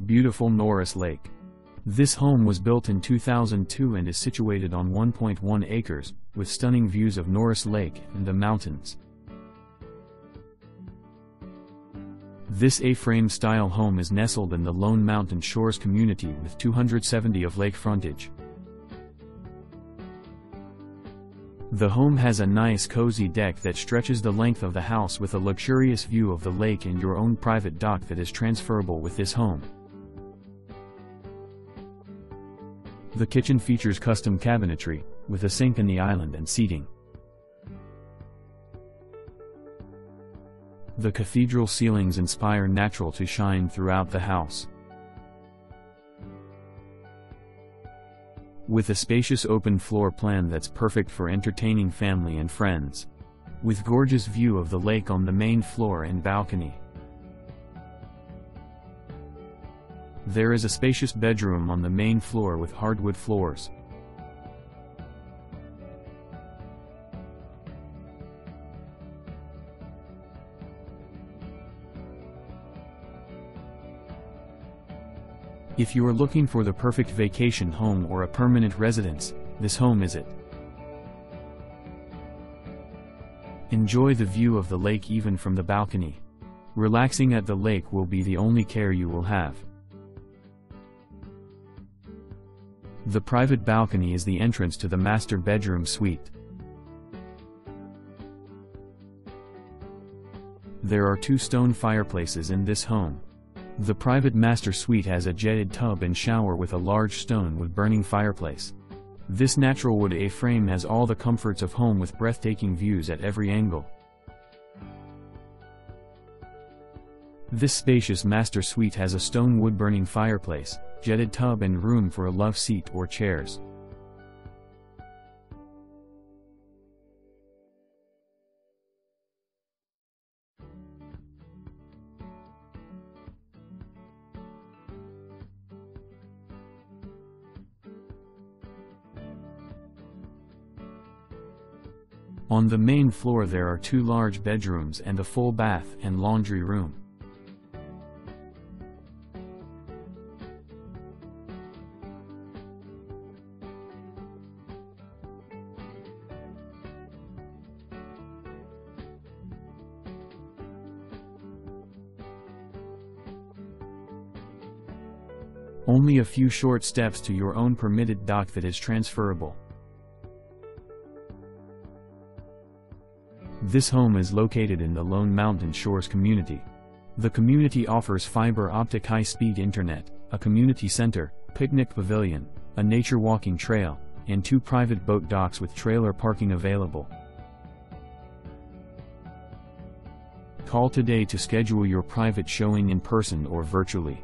Beautiful Norris Lake. This home was built in 2002 and is situated on 1.1 acres, with stunning views of Norris Lake and the mountains. This A-frame style home is nestled in the Lone Mountain Shores community with 270 of lake frontage. The home has a nice cozy deck that stretches the length of the house with a luxurious view of the lake and your own private dock that is transferable with this home. The kitchen features custom cabinetry, with a sink in the island and seating. The cathedral ceilings inspire natural to shine throughout the house. With a spacious open floor plan that's perfect for entertaining family and friends. With gorgeous view of the lake on the main floor and balcony. There is a spacious bedroom on the main floor with hardwood floors. If you are looking for the perfect vacation home or a permanent residence, this home is it. Enjoy the view of the lake even from the balcony. Relaxing at the lake will be the only care you will have. The private balcony is the entrance to the master bedroom suite. There are 2 stone fireplaces in this home. The private master suite has a jetted tub and shower with a large stone wood-burning fireplace. This natural wood A-frame has all the comforts of home with breathtaking views at every angle. This spacious master suite has a stone wood-burning fireplace, jetted tub and room for a love seat or chairs. On the main floor there are 2 large bedrooms and a full bath and laundry room. Only a few short steps to your own permitted dock that is transferable. This home is located in the Lone Mountain Shores community. The community offers fiber optic high-speed internet, a community center, picnic pavilion, a nature walking trail, and 2 private boat docks with trailer parking available. Call today to schedule your private showing in person or virtually.